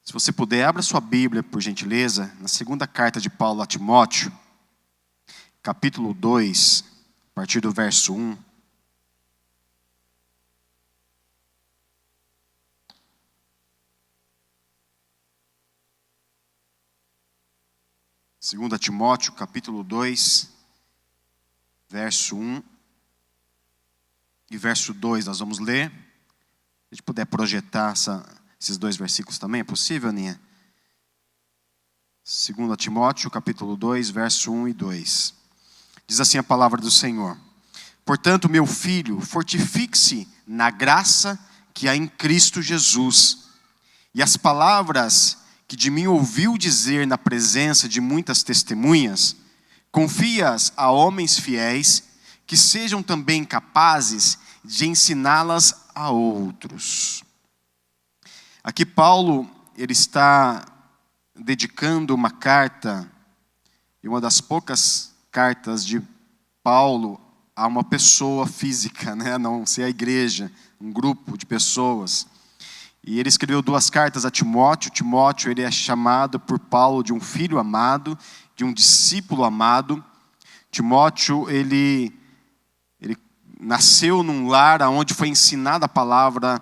Se você puder, abra sua Bíblia, por gentileza, na segunda carta de Paulo a Timóteo, capítulo 2, a partir do verso 1. Segunda Timóteo, capítulo 2, verso 1 e verso 2, nós vamos ler. Se a gente puder projetar esses dois versículos também, é possível, Aninha? 2 Timóteo, capítulo 2, verso 1 e 2. Diz assim a palavra do Senhor: Portanto, meu filho, fortifique-se na graça que há em Cristo Jesus. E as palavras que de mim ouviu dizer na presença de muitas testemunhas, confia-as a homens fiéis, que sejam também capazes de ensiná-las a outros. Aqui Paulo, ele está dedicando uma carta, e uma das poucas cartas de Paulo a uma pessoa física, né? Não ser a igreja, um grupo de pessoas. E ele escreveu 2 cartas a Timóteo. Timóteo, ele é chamado por Paulo de um filho amado, de um discípulo amado. Timóteo, ele nasceu num lar onde foi ensinada a palavra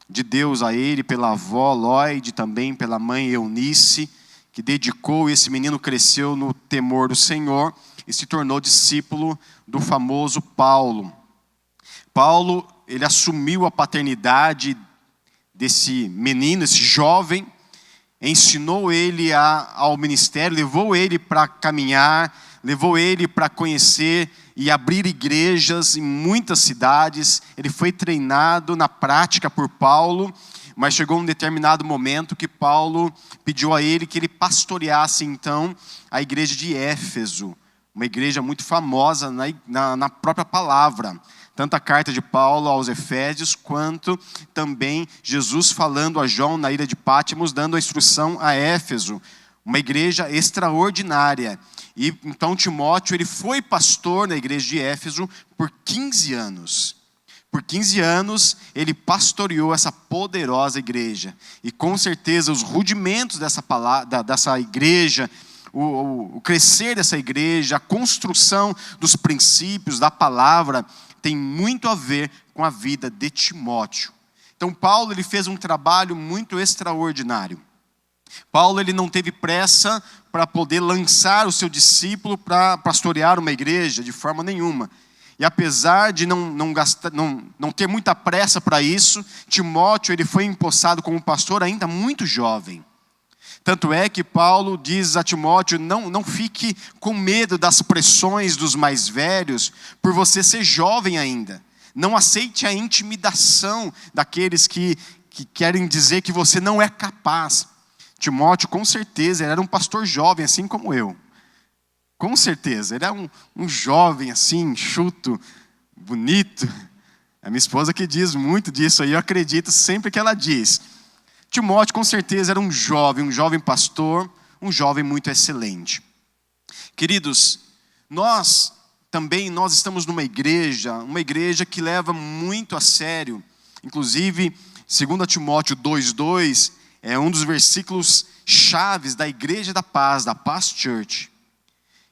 de Deus a ele, pela avó Lloyd, também pela mãe Eunice, que dedicou, e esse menino cresceu no temor do Senhor e se tornou discípulo do famoso Paulo. Paulo, ele assumiu a paternidade desse menino, esse jovem, ensinou ele ao ministério, levou ele para caminhar, levou ele para conhecer e abrir igrejas em muitas cidades. Ele foi treinado na prática por Paulo, mas chegou um determinado momento que Paulo pediu a ele que ele pastoreasse então a igreja de Éfeso, uma igreja muito famosa na própria palavra. Tanto a carta de Paulo aos Efésios, quanto também Jesus falando a João na ilha de Pátimos, dando a instrução a Éfeso, uma igreja extraordinária. E então Timóteo, ele foi pastor na igreja de Éfeso por 15 anos. Por 15 anos, ele pastoreou essa poderosa igreja. E com certeza os rudimentos dessa igreja, o crescer dessa igreja, a construção dos princípios da palavra, tem muito a ver com a vida de Timóteo. Então Paulo, ele fez um trabalho muito extraordinário. Paulo, ele não teve pressa para poder lançar o seu discípulo para pastorear uma igreja, de forma nenhuma. E apesar de não ter muita pressa para isso, Timóteo, ele foi empossado como pastor ainda muito jovem. Tanto é que Paulo diz a Timóteo: não fique com medo das pressões dos mais velhos, por você ser jovem ainda. Não aceite a intimidação daqueles que querem dizer que você não é capaz. Timóteo, com certeza, ele era um pastor jovem, assim como eu. Com certeza, ele era um jovem assim, enxuto, bonito. A minha esposa que diz muito disso aí, eu acredito sempre que ela diz. Timóteo, com certeza, era um jovem pastor, um jovem muito excelente. Queridos, nós estamos numa igreja que leva muito a sério. Inclusive, 2 Timóteo 2:2 é um dos versículos chaves da Igreja da Paz Church.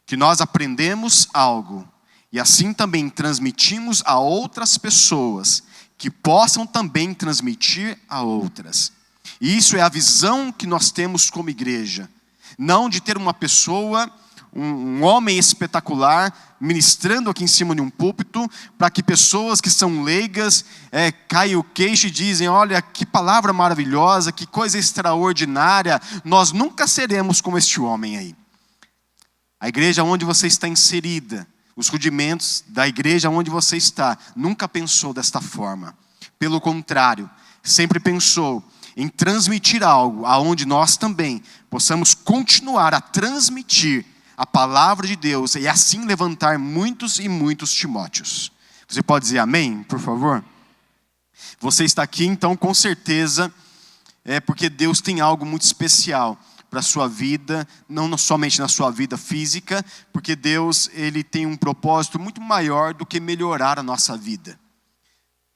Que nós aprendemos algo e assim também transmitimos a outras pessoas, que possam também transmitir a outras. E isso é a visão que nós temos como igreja. Não de ter uma pessoa, um homem espetacular, ministrando aqui em cima de um púlpito, para que pessoas que são leigas caem o queixo e dizem: olha, que palavra maravilhosa, que coisa extraordinária. Nós nunca seremos como este homem aí. A igreja onde você está inserida, os rudimentos da igreja onde você está, nunca pensou desta forma. Pelo contrário, sempre pensou em transmitir algo aonde nós também possamos continuar a transmitir a palavra de Deus e assim levantar muitos e muitos Timóteos. Você pode dizer amém, por favor? Você está aqui, então, com certeza, porque Deus tem algo muito especial para a sua vida, não somente na sua vida física, porque Deus, ele tem um propósito muito maior do que melhorar a nossa vida.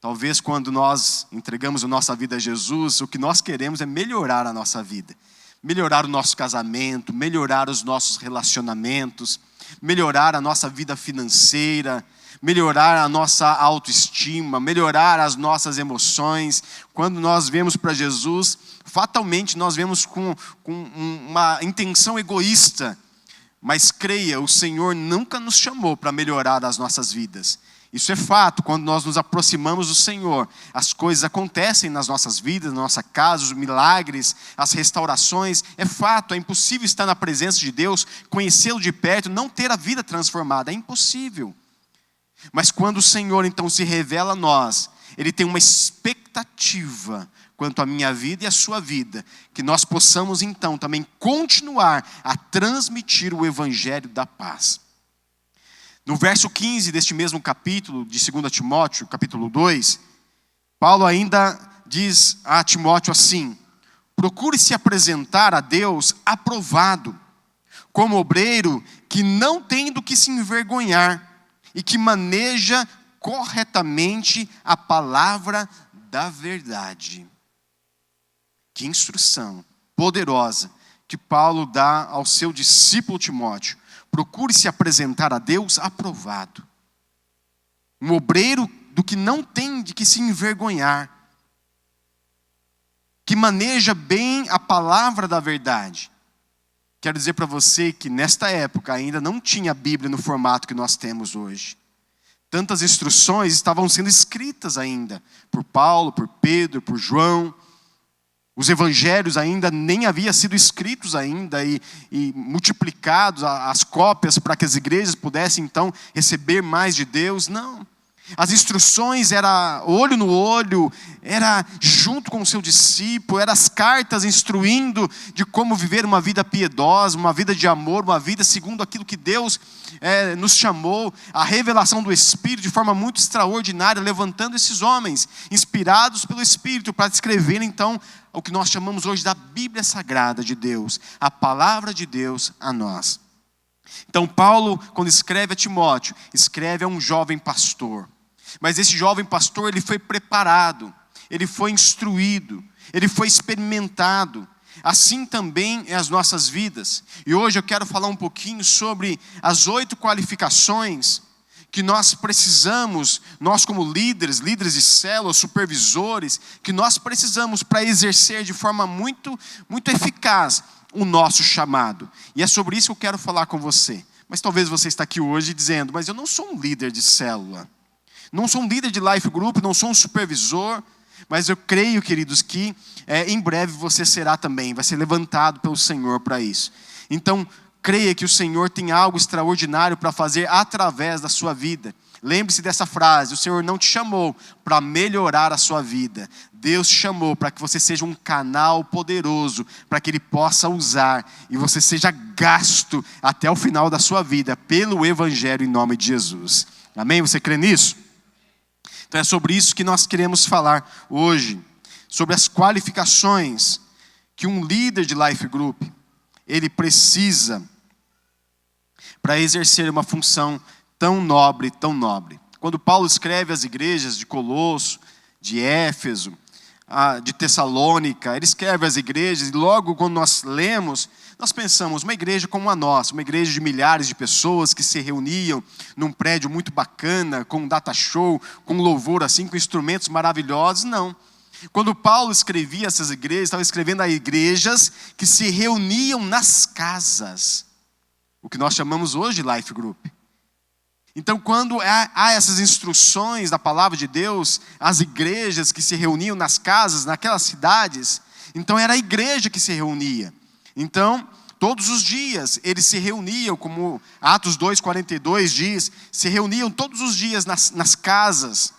Talvez quando nós entregamos a nossa vida a Jesus, o que nós queremos é melhorar a nossa vida. Melhorar o nosso casamento, melhorar os nossos relacionamentos, melhorar a nossa vida financeira, melhorar a nossa autoestima, melhorar as nossas emoções. Quando nós vemos para Jesus, fatalmente nós vemos com uma intenção egoísta. Mas creia, o Senhor nunca nos chamou para melhorar as nossas vidas. Isso é fato, quando nós nos aproximamos do Senhor, as coisas acontecem nas nossas vidas, na nossa casa, os milagres, as restaurações. É fato, é impossível estar na presença de Deus, conhecê-lo de perto, não ter a vida transformada, é impossível. Mas quando o Senhor então se revela a nós, Ele tem uma expectativa quanto à minha vida e à sua vida, que nós possamos então também continuar a transmitir o Evangelho da paz. No verso 15 deste mesmo capítulo de 2 Timóteo, capítulo 2, Paulo ainda diz a Timóteo assim: procure se apresentar a Deus aprovado, como obreiro que não tem do que se envergonhar e que maneja corretamente a palavra da verdade. Que instrução poderosa que Paulo dá ao seu discípulo Timóteo. Procure se apresentar a Deus aprovado. Um obreiro do que não tem de que se envergonhar. Que maneja bem a palavra da verdade. Quero dizer para você que nesta época ainda não tinha a Bíblia no formato que nós temos hoje. Tantas instruções estavam sendo escritas ainda. Por Paulo, por Pedro, por João. Os evangelhos ainda nem haviam sido escritos ainda e multiplicados as cópias para que as igrejas pudessem então receber mais de Deus. Não. As instruções era olho no olho, era junto com o seu discípulo, eram as cartas instruindo de como viver uma vida piedosa, uma vida de amor, uma vida segundo aquilo que Deus nos chamou, a revelação do Espírito de forma muito extraordinária, levantando esses homens, inspirados pelo Espírito, para escrever então o que nós chamamos hoje da Bíblia Sagrada de Deus, a palavra de Deus a nós. Então Paulo, quando escreve a Timóteo, escreve a um jovem pastor. Mas esse jovem pastor, ele foi preparado, ele foi instruído, ele foi experimentado. Assim também é as nossas vidas. E hoje eu quero falar um pouquinho sobre as 8 qualificações que nós precisamos, nós como líderes de célula, supervisores, que nós precisamos para exercer de forma muito, muito eficaz o nosso chamado. E é sobre isso que eu quero falar com você. Mas talvez você está aqui hoje dizendo: mas eu não sou um líder de célula, não sou um líder de life group, não sou um supervisor. Mas eu creio, queridos, que em breve você será também, vai ser levantado pelo Senhor para isso. Então, creia que o Senhor tem algo extraordinário para fazer através da sua vida. Lembre-se dessa frase: o Senhor não te chamou para melhorar a sua vida. Deus te chamou para que você seja um canal poderoso, para que Ele possa usar e você seja gasto até o final da sua vida pelo Evangelho em nome de Jesus. Amém? Você crê nisso? Então é sobre isso que nós queremos falar hoje. Sobre as qualificações que um líder de life group, ele precisa para exercer uma função tão nobre, tão nobre. Quando Paulo escreve às igrejas de Colosso, de Éfeso, de Tessalônica, ele escreve às igrejas, e logo quando nós lemos, nós pensamos, uma igreja como a nossa, uma igreja de milhares de pessoas que se reuniam num prédio muito bacana, com um data show, com louvor assim, com instrumentos maravilhosos. Não. Quando Paulo escrevia essas igrejas, estava escrevendo a igrejas que se reuniam nas casas, o que nós chamamos hoje de life group. Então, quando há essas instruções da palavra de Deus, as igrejas que se reuniam nas casas, naquelas cidades, então era a igreja que se reunia. Então, todos os dias eles se reuniam, como Atos 2,42 diz, se reuniam todos os dias nas casas,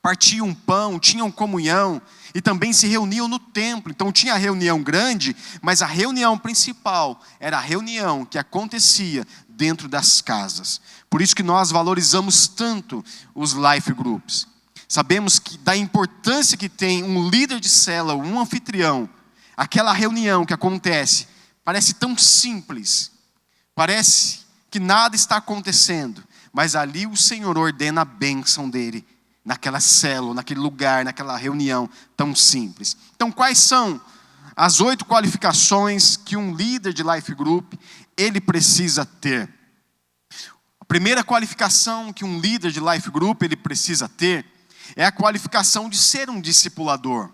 partiam pão, tinham comunhão e também se reuniam no templo. Então tinha a reunião grande, mas a reunião principal era a reunião que acontecia dentro das casas. Por isso que nós valorizamos tanto os life groups. Sabemos que da importância que tem um líder de célula, um anfitrião. Aquela reunião que acontece, parece tão simples, parece que nada está acontecendo, mas ali o Senhor ordena a bênção dele naquela célula, naquele lugar, naquela reunião tão simples. Então, quais são as 8 qualificações que um líder de life group ele precisa ter? A primeira qualificação que um líder de life group ele precisa ter é a qualificação de ser um discipulador.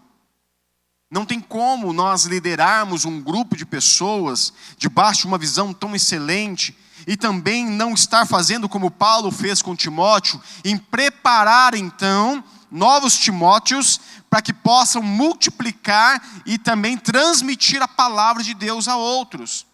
Não tem como nós liderarmos um grupo de pessoas debaixo de uma visão tão excelente e também não estar fazendo como Paulo fez com Timóteo, em preparar então novos Timóteos para que possam multiplicar e também transmitir a palavra de Deus a outros.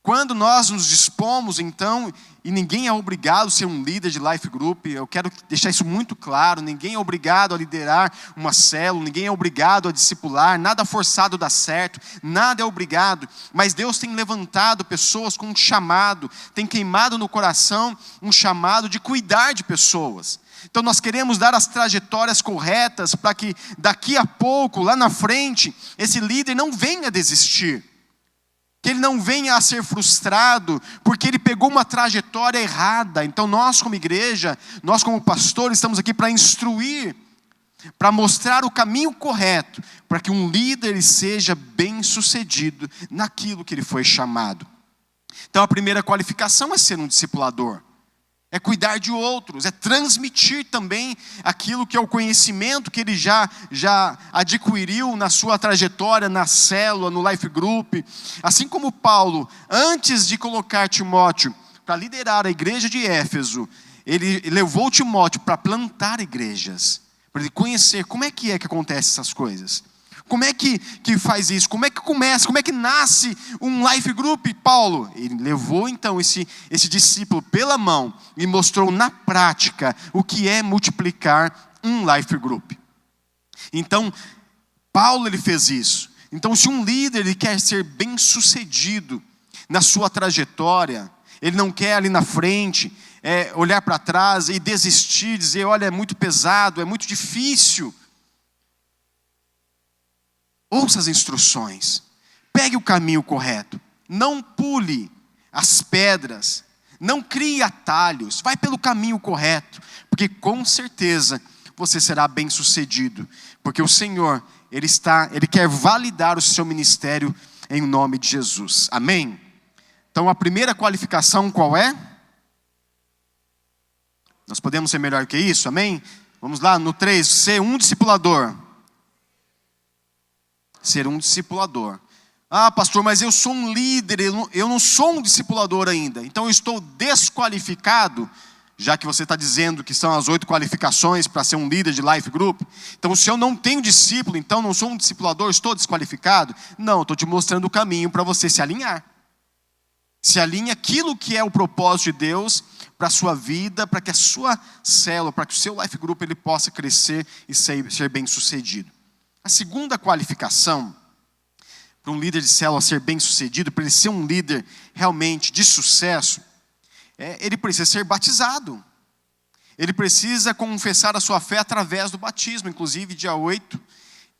Quando nós nos dispomos então, e ninguém é obrigado a ser um líder de life group, eu quero deixar isso muito claro, ninguém é obrigado a liderar uma célula, ninguém é obrigado a discipular, nada forçado dá certo, nada é obrigado, mas Deus tem levantado pessoas com um chamado, tem queimado no coração um chamado de cuidar de pessoas. Então nós queremos dar as trajetórias corretas para que daqui a pouco, lá na frente, esse líder não venha desistir. Que ele não venha a ser frustrado, porque ele pegou uma trajetória errada. Então nós como igreja, nós como pastores, estamos aqui para instruir, para mostrar o caminho correto, para que um líder seja bem sucedido naquilo que ele foi chamado. Então a primeira qualificação é ser um discipulador. É cuidar de outros, é transmitir também aquilo que é o conhecimento que ele já adquiriu na sua trajetória, na célula, no life group. Assim como Paulo, antes de colocar Timóteo para liderar a igreja de Éfeso, ele levou Timóteo para plantar igrejas, para ele conhecer como é que acontecem essas coisas. Como é que faz isso? Como é que começa? Como é que nasce um life group, Paulo? Ele levou então esse discípulo pela mão e mostrou na prática o que é multiplicar um life group. Então, Paulo ele fez isso. Então, se um líder ele quer ser bem sucedido na sua trajetória, ele não quer ali na frente olhar para trás e desistir, dizer, olha, é muito pesado, é muito difícil. Ouça as instruções, pegue o caminho correto, não pule as pedras, não crie atalhos, vai pelo caminho correto, porque com certeza você será bem sucedido, porque o Senhor, Ele quer validar o seu ministério em nome de Jesus, amém? Então a primeira qualificação qual é? Nós podemos ser melhor que isso, amém? Vamos lá, no 3, ser um discipulador. Ser um discipulador. Ah, pastor, mas eu sou um líder, eu não sou um discipulador ainda. Então eu estou desqualificado, já que você está dizendo que são as 8 qualificações para ser um líder de life group. Então se eu não tenho discípulo, então não sou um discipulador, estou desqualificado? Não, estou te mostrando o caminho para você se alinhar. Se alinhe aquilo que é o propósito de Deus para a sua vida, para que a sua célula, para que o seu life group ele possa crescer e ser bem sucedido. A segunda qualificação para um líder de célula ser bem sucedido, para ele ser um líder realmente de sucesso, ele precisa ser batizado. Ele precisa confessar a sua fé através do batismo. Inclusive dia 8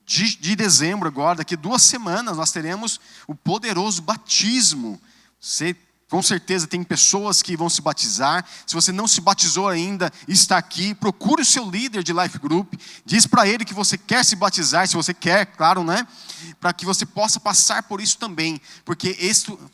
de dezembro agora, daqui 2 semanas, nós teremos o poderoso batismo. Você com certeza tem pessoas que vão se batizar. Se você não se batizou ainda e está aqui, procure o seu líder de life group. Diz para ele que você quer se batizar, se você quer, claro, né? Para que você possa passar por isso também. Porque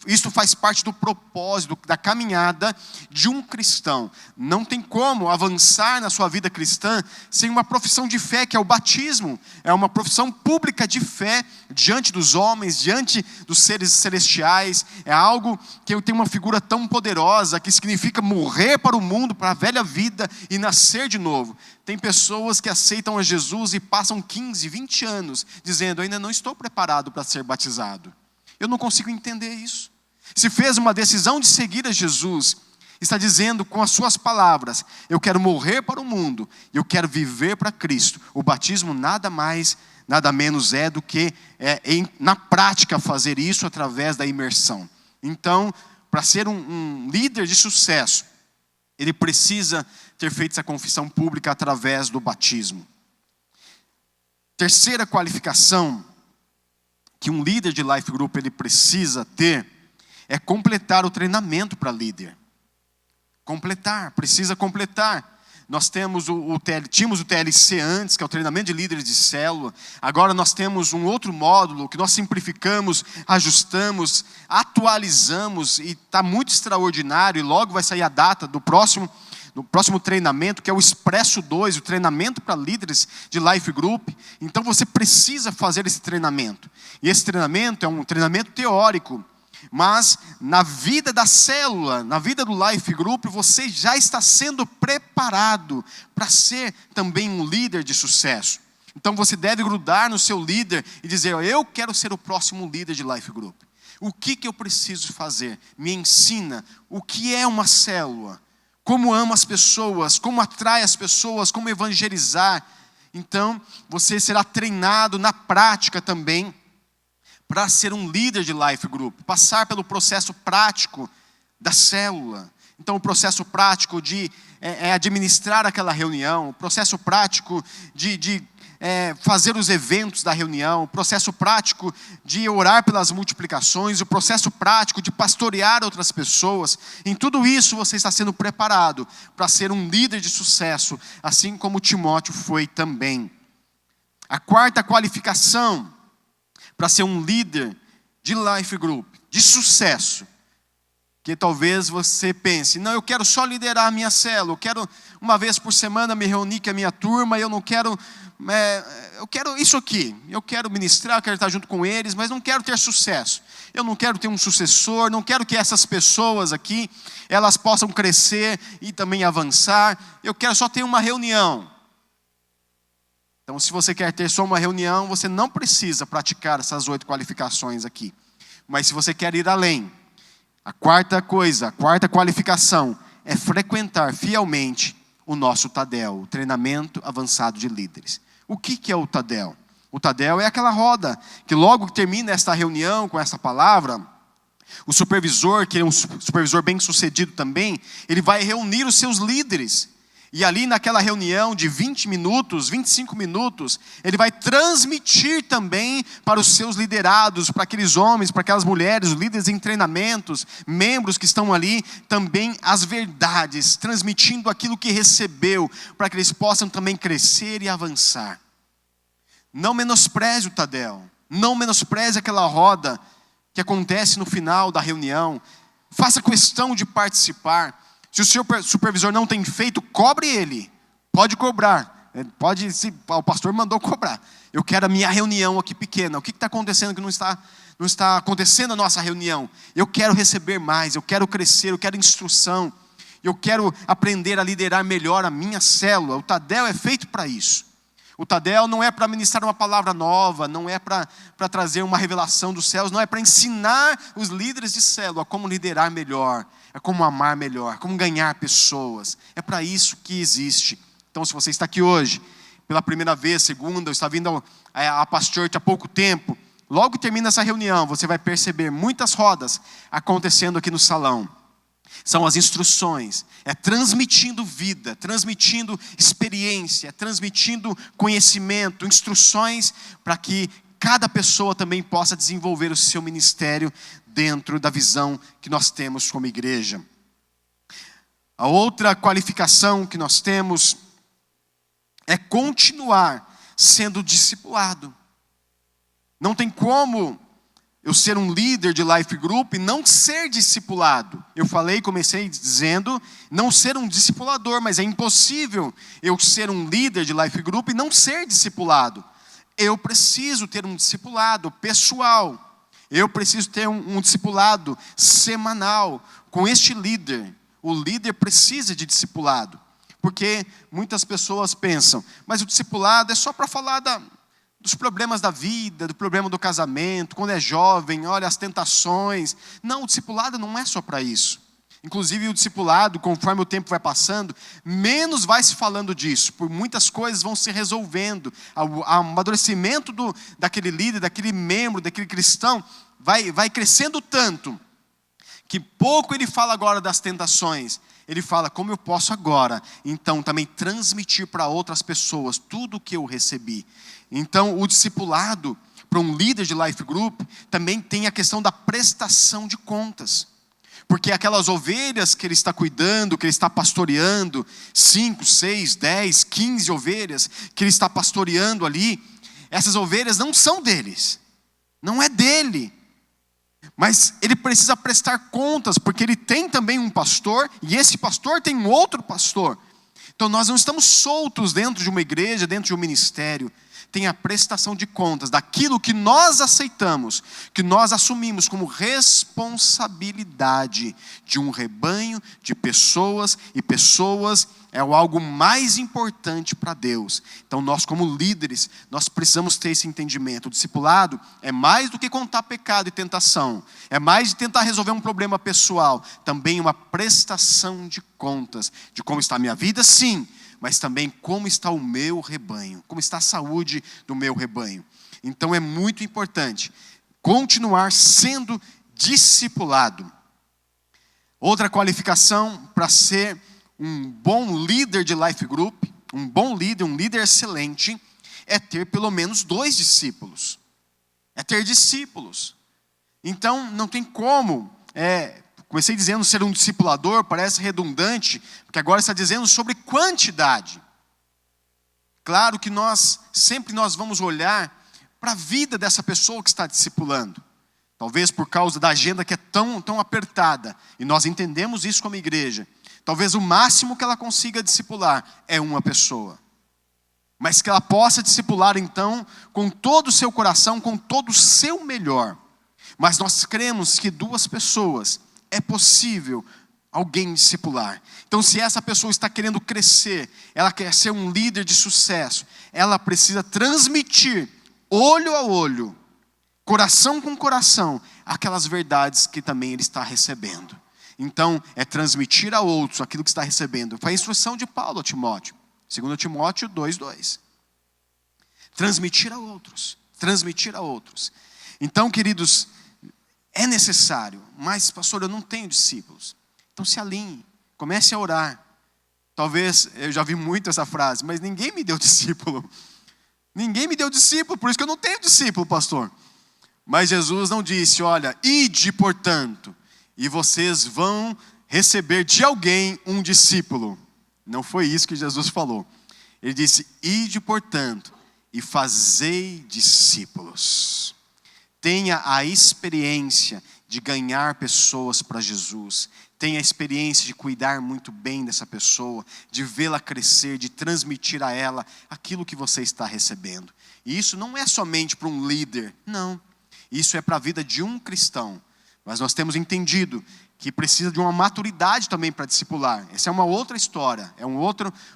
isso faz parte do propósito, da caminhada de um cristão. Não tem como avançar na sua vida cristã sem uma profissão de fé, que é o batismo. É uma profissão pública de fé diante dos homens, diante dos seres celestiais. É algo que eu tenho uma figura tão poderosa, que significa morrer para o mundo, para a velha vida e nascer de novo. Tem pessoas que aceitam a Jesus e passam 15, 20 anos dizendo, ainda não estou preparado para ser batizado. Eu não consigo entender isso. Se fez uma decisão de seguir a Jesus, está dizendo com as suas palavras, eu quero morrer para o mundo, eu quero viver para Cristo. O batismo nada mais, nada menos é do que na prática fazer isso através da imersão. Então, para ser um líder de sucesso, ele precisa ter feito essa confissão pública através do batismo. Terceira qualificação que um líder de life group ele precisa ter é completar o treinamento para líder. Precisa completar. Nós temos tínhamos o TLC antes, que é o treinamento de líderes de célula. Agora nós temos um outro módulo que nós simplificamos, ajustamos, atualizamos e está muito extraordinário. E logo vai sair a data do próximo treinamento, que é o Expresso 2, o treinamento para líderes de Life Group. Então você precisa fazer esse treinamento. E esse treinamento é um treinamento teórico. Mas na vida da célula, na vida do Life Group, você já está sendo preparado para ser também um líder de sucesso. Então você deve grudar no seu líder e dizer: eu quero ser o próximo líder de Life Group. O que eu preciso fazer? Me ensina o que é uma célula, como ama as pessoas, como atrai as pessoas, como evangelizar. Então você será treinado na prática também para ser um líder de Life Group, passar pelo processo prático da célula. Então o processo prático de administrar aquela reunião, o processo prático de fazer os eventos da reunião, o processo prático de orar pelas multiplicações, o processo prático de pastorear outras pessoas. Em tudo isso você está sendo preparado para ser um líder de sucesso, assim como Timóteo foi também. A quarta qualificação para ser um líder de Life Group, de sucesso, que talvez você pense: não, eu quero só liderar a minha célula, eu quero uma vez por semana me reunir com a minha turma, eu quero isso aqui, eu quero ministrar, eu quero estar junto com eles, mas não quero ter sucesso, eu não quero ter um sucessor, não quero que essas pessoas aqui, elas possam crescer e também avançar, eu quero só ter uma reunião. Então, se você quer ter só uma reunião, você não precisa praticar essas 8 qualificações aqui. Mas se você quer ir além, a quarta qualificação é frequentar fielmente o nosso TADEL, o treinamento avançado de líderes. O que é o TADEL? O TADEL é aquela roda que logo que termina esta reunião com essa palavra, o supervisor, que é um supervisor bem sucedido também, ele vai reunir os seus líderes. E ali naquela reunião de 20 minutos, 25 minutos, ele vai transmitir também para os seus liderados, para aqueles homens, para aquelas mulheres, os líderes em treinamentos, membros que estão ali, também as verdades, transmitindo aquilo que recebeu, para que eles possam também crescer e avançar. Não menospreze o TADEL, não menospreze aquela roda que acontece no final da reunião. Faça questão de participar. Se o seu supervisor não tem feito, cobre ele. Pode cobrar. Se o pastor mandou cobrar. Eu quero a minha reunião aqui pequena. O que está acontecendo que não está acontecendo a nossa reunião? Eu quero receber mais, eu quero crescer, eu quero instrução. Eu quero aprender a liderar melhor a minha célula. O TADEL é feito para isso. O TADEL não é para ministrar uma palavra nova, não é para trazer uma revelação dos céus, não é para ensinar os líderes de célula como liderar melhor, é como amar melhor, como ganhar pessoas. É para isso que existe. Então, se você está aqui hoje, pela primeira vez, segunda, ou está vindo a Pastor há pouco tempo, logo que termina essa reunião, você vai perceber muitas rodas acontecendo aqui no salão. São as instruções, é transmitindo vida, transmitindo experiência, transmitindo conhecimento, instruções para que cada pessoa também possa desenvolver o seu ministério dentro da visão que nós temos como igreja. A outra qualificação que nós temos é continuar sendo discipulado. Não tem como eu ser um líder de Life Group e não ser discipulado. Comecei dizendo, não ser um discipulador, mas é impossível eu ser um líder de Life Group e não ser discipulado. Eu preciso ter um discipulado pessoal. Eu preciso ter um discipulado semanal com este líder. O líder precisa de discipulado. Porque muitas pessoas pensam, mas o discipulado é só para falar dos problemas da vida, do problema do casamento, quando é jovem, olha as tentações. Não, o discipulado não é só para isso. Inclusive o discipulado, conforme o tempo vai passando, menos vai se falando disso, por muitas coisas vão se resolvendo. O amadurecimento daquele líder, daquele membro, daquele cristão, vai crescendo tanto, que pouco ele fala agora das tentações. Ele fala, como eu posso agora, então, também transmitir para outras pessoas tudo o que eu recebi. Então, o discipulado, para um líder de Life Group, também tem a questão da prestação de contas. Porque aquelas ovelhas que ele está cuidando, que ele está pastoreando, 5, 6, 10, 15 ovelhas que ele está pastoreando ali, essas ovelhas não são deles, não é dele. Mas ele precisa prestar contas, porque ele tem também um pastor, e esse pastor tem um outro pastor. Então nós não estamos soltos dentro de uma igreja, dentro de um ministério. Tem a prestação de contas daquilo que nós aceitamos, que nós assumimos como responsabilidade de um rebanho, de pessoas, e pessoas é algo mais importante para Deus. Então nós como líderes, nós precisamos ter esse entendimento. O discipulado é mais do que contar pecado e tentação, é mais de tentar resolver um problema pessoal, também uma prestação de contas, de como está a minha vida, sim, mas também como está o meu rebanho, como está a saúde do meu rebanho. Então é muito importante continuar sendo discipulado. Outra qualificação para ser um bom líder de life group, um bom líder, um líder excelente, é ter pelo menos 2 discípulos. É ter discípulos. Então não tem como, comecei dizendo ser um discipulador, parece redundante, porque agora está dizendo sobre quantidade. Claro que sempre nós vamos olhar para a vida dessa pessoa que está discipulando. Talvez por causa da agenda que é tão apertada, e nós entendemos isso como igreja. Talvez o máximo que ela consiga discipular é uma pessoa. Mas que ela possa discipular então com todo o seu coração, com todo o seu melhor. Mas nós cremos que 2 pessoas é possível alguém discipular. Então se essa pessoa está querendo crescer, ela quer ser um líder de sucesso, ela precisa transmitir olho a olho, coração com coração, aquelas verdades que também ele está recebendo. Então é transmitir a outros aquilo que está recebendo. Foi a instrução de Paulo a Timóteo, 2 Timóteo 2:2. Transmitir a outros, transmitir a outros. Então, queridos, é necessário, mas pastor, eu não tenho discípulos. Então se alinhe, comece a orar. Talvez, eu já vi muito essa frase, mas ninguém me deu discípulo. Ninguém me deu discípulo, por isso que eu não tenho discípulo, pastor. Mas Jesus não disse, olha, ide portanto, e vocês vão receber de alguém um discípulo. Não foi isso que Jesus falou. Ele disse, ide portanto, e fazei discípulos. Tenha a experiência de ganhar pessoas para Jesus. Tenha a experiência de cuidar muito bem dessa pessoa, de vê-la crescer, de transmitir a ela aquilo que você está recebendo. E isso não é somente para um líder, não. Isso é para a vida de um cristão. Mas nós temos entendido que precisa de uma maturidade também para discipular. Essa é uma outra história, é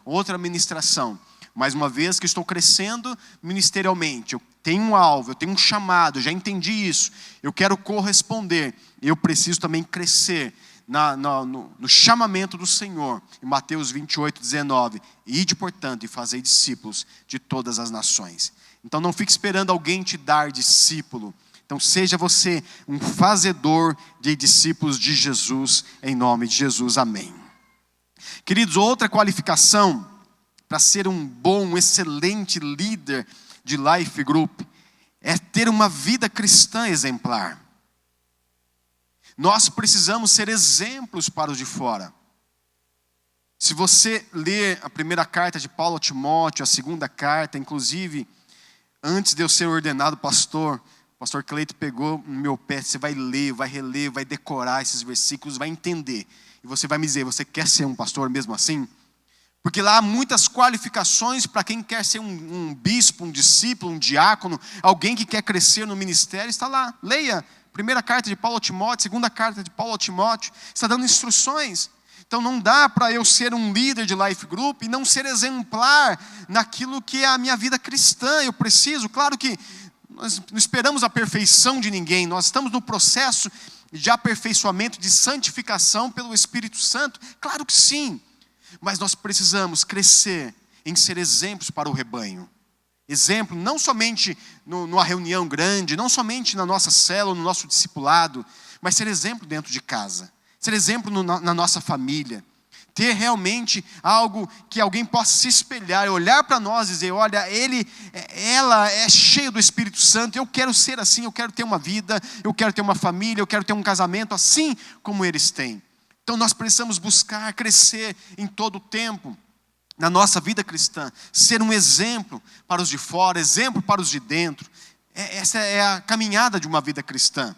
outra ministração. Mas uma vez que estou crescendo ministerialmente, eu tenho um alvo, eu tenho um chamado, eu já entendi isso, eu quero corresponder, eu preciso também crescer no chamamento do Senhor. Em Mateus 28:19, ide portanto e fazei discípulos de todas as nações. Então não fique esperando alguém te dar discípulo. Então seja você um fazedor de discípulos de Jesus, em nome de Jesus, amém. Queridos, outra qualificação para ser um bom, um excelente líder de life group é ter uma vida cristã exemplar. Nós precisamos ser exemplos para os de fora. Se você ler a primeira carta de Paulo a Timóteo, a segunda carta, inclusive, antes de eu ser ordenado pastor, o pastor Cleito pegou no meu pé, você vai ler, vai reler, vai decorar esses versículos, vai entender. E você vai me dizer, você quer ser um pastor mesmo assim? Porque lá há muitas qualificações para quem quer ser um bispo, um discípulo, um diácono, alguém que quer crescer no ministério, está lá. Leia, primeira carta de Paulo a Timóteo, segunda carta de Paulo a Timóteo, está dando instruções. Então não dá para eu ser um líder de life group e não ser exemplar naquilo que é a minha vida cristã. Eu preciso, claro que nós não esperamos a perfeição de ninguém, nós estamos no processo de aperfeiçoamento, de santificação pelo Espírito Santo, claro que sim, mas nós precisamos crescer em ser exemplos para o rebanho. Exemplo não somente numa reunião grande, não somente na nossa célula, no nosso discipulado, mas ser exemplo dentro de casa, ser exemplo na nossa família, ter realmente algo que alguém possa se espelhar, olhar para nós e dizer, olha, ela é cheia do Espírito Santo, eu quero ser assim, eu quero ter uma vida, eu quero ter uma família, eu quero ter um casamento assim como eles têm. Então nós precisamos buscar crescer em todo o tempo na nossa vida cristã, ser um exemplo para os de fora, exemplo para os de dentro. Essa é a caminhada de uma vida cristã.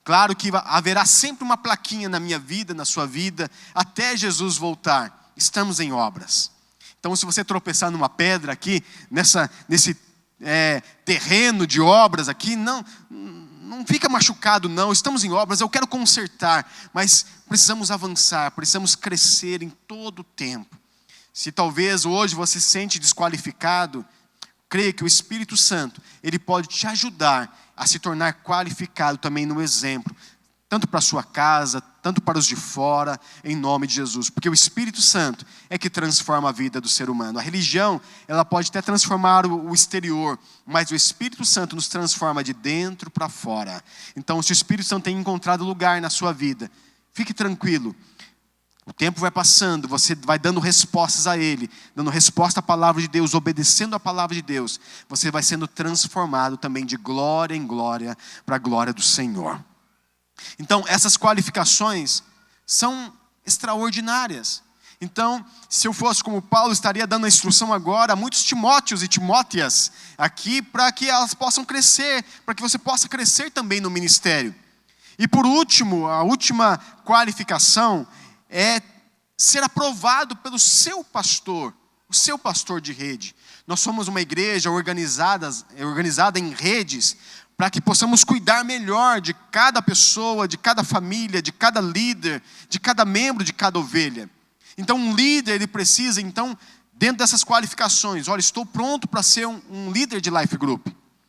Claro que haverá sempre uma plaquinha na minha vida, na sua vida, até Jesus voltar. Estamos em obras. Então, se você tropeçar numa pedra aqui, nesse terreno de obras aqui, não fica machucado não. Estamos em obras, eu quero consertar, mas precisamos avançar, precisamos crescer em todo o tempo. Se talvez hoje você se sente desqualificado, creia que o Espírito Santo, ele pode te ajudar a se tornar qualificado também no exemplo, tanto para a sua casa, tanto para os de fora, em nome de Jesus. Porque o Espírito Santo é que transforma a vida do ser humano. A religião, ela pode até transformar o exterior, mas o Espírito Santo nos transforma de dentro para fora. Então, se o Espírito Santo tem encontrado lugar na sua vida, fique tranquilo. O tempo vai passando, você vai dando respostas a Ele, dando resposta à palavra de Deus, obedecendo a palavra de Deus. Você vai sendo transformado também de glória em glória, para a glória do Senhor. Então, essas qualificações são extraordinárias. Então, se eu fosse como Paulo, estaria dando a instrução agora a muitos Timóteos e Timóteas aqui, para que elas possam crescer, para que você possa crescer também no ministério. E por último, a última qualificação é ser aprovado pelo seu pastor, o seu pastor de rede. Nós somos uma igreja organizada em redes, para que possamos cuidar melhor de cada pessoa, de cada família, de cada líder, de cada membro, de cada ovelha. Então um líder, ele precisa, então, dentro dessas qualificações, olha, estou pronto para ser um líder de life group.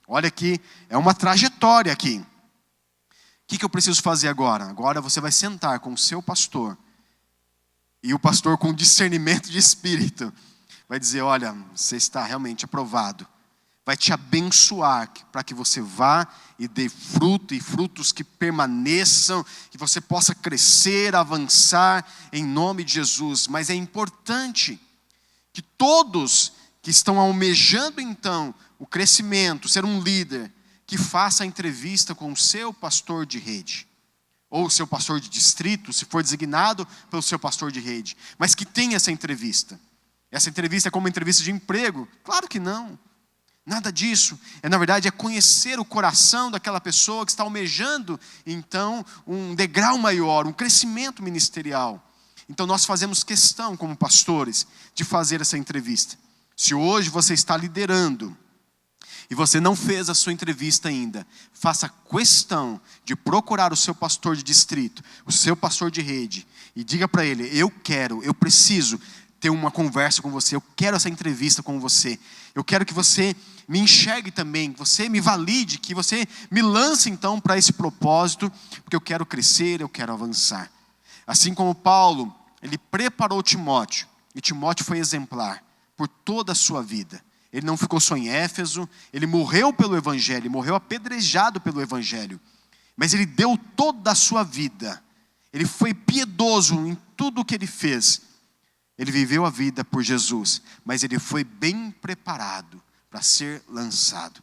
Olha aqui, é uma trajetória aqui. O que eu preciso fazer agora? Agora você vai sentar com o seu pastor, e o pastor com discernimento de espírito vai dizer, olha, você está realmente aprovado. Vai te abençoar para que você vá e dê fruto, e frutos que permaneçam, que você possa crescer, avançar em nome de Jesus. Mas é importante que todos que estão almejando então o crescimento, ser um líder, que faça a entrevista com o seu pastor de rede. Ou o seu pastor de distrito, se for designado pelo seu pastor de rede. Mas que tenha essa entrevista. Essa entrevista é como uma entrevista de emprego? Claro que não. Nada disso. Na verdade, é conhecer o coração daquela pessoa que está almejando, então, um degrau maior, um crescimento ministerial. Então, nós fazemos questão, como pastores, de fazer essa entrevista. Se hoje você está liderando, e você não fez a sua entrevista ainda, faça questão de procurar o seu pastor de distrito, o seu pastor de rede, e diga para ele, eu preciso ter uma conversa com você, eu quero essa entrevista com você, eu quero que você me enxergue também, que você me valide, que você me lance então para esse propósito, porque eu quero crescer, eu quero avançar. Assim como Paulo, ele preparou Timóteo, e Timóteo foi exemplar por toda a sua vida. Ele não ficou só em Éfeso, ele morreu pelo Evangelho, morreu apedrejado pelo Evangelho. Mas ele deu toda a sua vida. Ele foi piedoso em tudo o que ele fez. Ele viveu a vida por Jesus, mas ele foi bem preparado para ser lançado.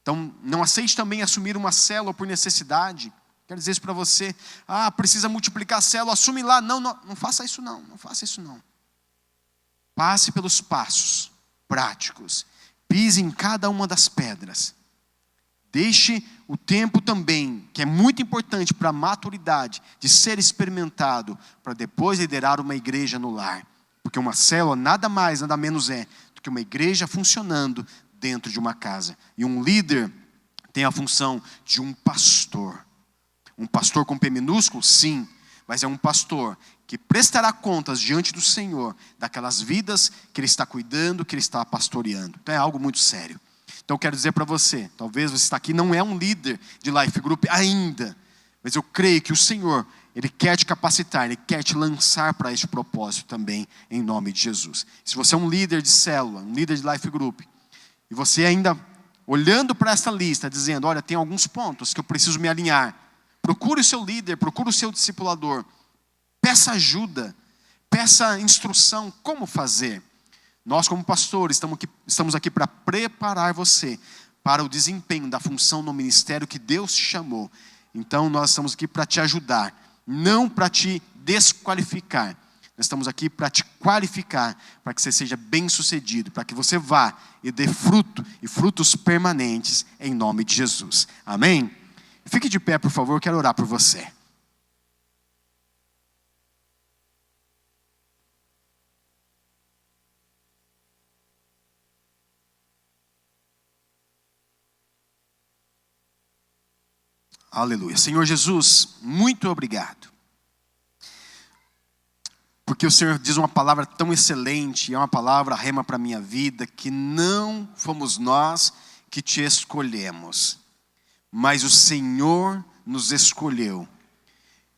Então, não aceite também assumir uma célula por necessidade. Quero dizer isso para você. Precisa multiplicar a célula, assume lá. Não faça isso não, não faça isso não. Passe pelos passos práticos. Pise em cada uma das pedras. Deixe o tempo também, que é muito importante para a maturidade, de ser experimentado, para depois liderar uma igreja no lar. Porque uma célula nada mais, nada menos é do que uma igreja funcionando dentro de uma casa. E um líder tem a função de um pastor. Um pastor com P minúsculo? Sim, mas é um pastor que prestará contas diante do Senhor daquelas vidas que Ele está cuidando, que Ele está pastoreando. Então é algo muito sério. Então eu quero dizer para você, talvez você está aqui, não é um líder de life group ainda, mas eu creio que o Senhor, Ele quer te capacitar, Ele quer te lançar para este propósito também, em nome de Jesus. Se você é um líder de célula, um líder de life group, e você ainda olhando para essa lista, dizendo, olha, tem alguns pontos que eu preciso me alinhar, procure o seu líder, procure o seu discipulador, peça ajuda, peça instrução como fazer. Nós, como pastores, estamos aqui para preparar você para o desempenho da função no ministério que Deus te chamou. Então, nós estamos aqui para te ajudar, não para te desqualificar. Nós estamos aqui para te qualificar, para que você seja bem-sucedido, para que você vá e dê fruto, e frutos permanentes, em nome de Jesus. Amém? Fique de pé, por favor, eu quero orar por você. Aleluia. Senhor Jesus, muito obrigado. Porque o Senhor diz uma palavra tão excelente, é uma palavra rema para a minha vida, que não fomos nós que te escolhemos, mas o Senhor nos escolheu.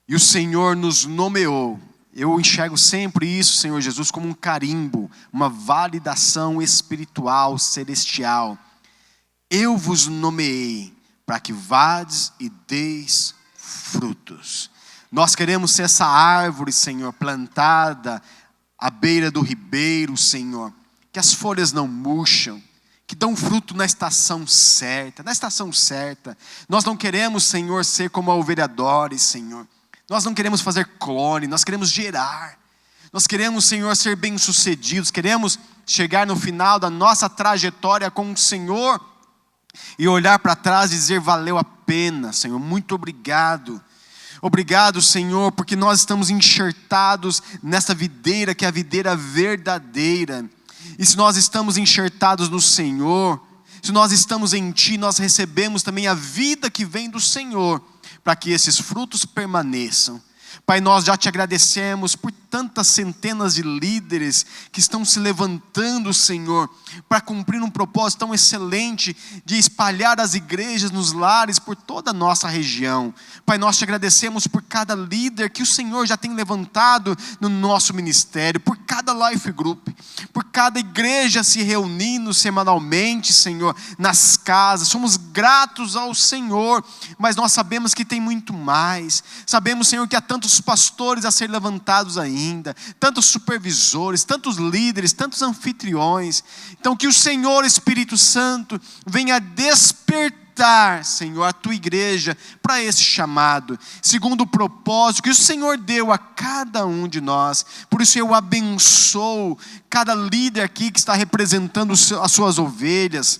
E o Senhor nos nomeou. Eu enxergo sempre isso, Senhor Jesus, como um carimbo, uma validação espiritual, celestial. Eu vos nomeei para que vades e deis frutos. Nós queremos ser essa árvore, Senhor, plantada à beira do ribeiro, Senhor, que as folhas não murcham, que dão fruto na estação certa, Nós não queremos, Senhor, ser como a ovelha Dores, Senhor. Nós não queremos fazer clone, nós queremos gerar. Nós queremos, Senhor, ser bem-sucedidos, queremos chegar no final da nossa trajetória com o Senhor e olhar para trás e dizer, valeu a pena, Senhor, muito obrigado. Obrigado, Senhor, porque nós estamos enxertados nessa videira, que é a videira verdadeira. E se nós estamos enxertados no Senhor, se nós estamos em Ti, nós recebemos também a vida que vem do Senhor, para que esses frutos permaneçam. Pai, nós já te agradecemos por tantas centenas de líderes que estão se levantando, Senhor, para cumprir um propósito tão excelente de espalhar as igrejas nos lares por toda a nossa região. Pai, nós te agradecemos por cada líder que o Senhor já tem levantado no nosso ministério, por cada life group, por cada igreja se reunindo semanalmente, Senhor, nas casas. Somos gratos ao Senhor, mas nós sabemos que tem muito mais. Sabemos, Senhor, que há tantos pastores a ser levantados ainda, tantos supervisores, tantos líderes, tantos anfitriões. Então que o Senhor Espírito Santo venha despertar, Senhor, a tua igreja para esse chamado, segundo o propósito que o Senhor deu a cada um de nós. Por isso eu abençoo cada líder aqui que está representando as suas ovelhas.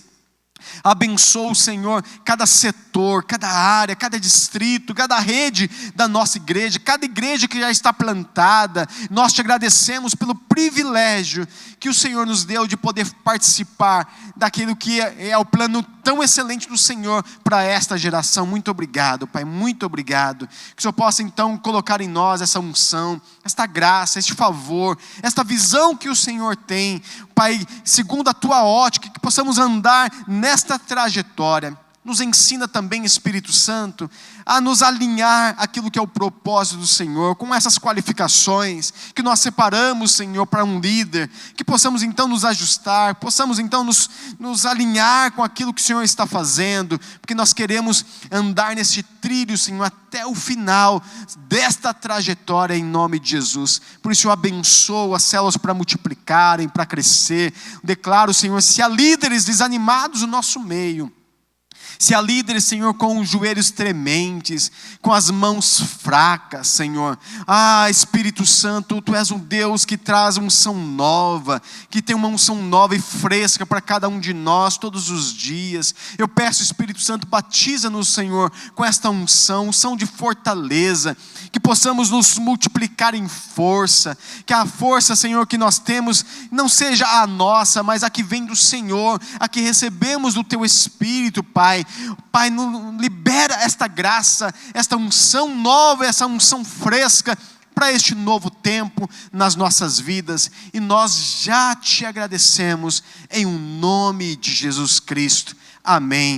Abençoa, Senhor, cada setor, cada área, cada distrito, cada rede da nossa igreja, cada igreja que já está plantada. Nós te agradecemos pelo privilégio que o Senhor nos deu de poder participar daquilo que é o plano tão excelente do Senhor para esta geração. Muito obrigado, Pai, muito obrigado. Que o Senhor possa então colocar em nós essa unção, esta graça, este favor, esta visão que o Senhor tem, Pai, segundo a tua ótica, que possamos andar nesta trajetória. Nos ensina também, Espírito Santo, a nos alinhar aquilo que é o propósito do Senhor, com essas qualificações que nós separamos, Senhor, para um líder, que possamos então nos ajustar, possamos então nos alinhar com aquilo que o Senhor está fazendo, porque nós queremos andar nesse trilho, Senhor, até o final desta trajetória, em nome de Jesus. Por isso eu abençoo as células para multiplicarem, para crescer. Declaro, Senhor, se há líderes desanimados no nosso meio, se há líderes, Senhor, com os joelhos trementes, com as mãos fracas, Senhor. Espírito Santo, Tu és um Deus que traz unção nova, que tem uma unção nova e fresca para cada um de nós todos os dias. Eu peço, Espírito Santo, batiza-nos, Senhor, com esta unção de fortaleza, que possamos nos multiplicar em força, que a força, Senhor, que nós temos não seja a nossa, mas a que vem do Senhor, a que recebemos do Teu Espírito, Pai. Pai, libera esta graça, esta unção nova, essa unção fresca para este novo tempo nas nossas vidas. E nós já te agradecemos em nome de Jesus Cristo. Amém.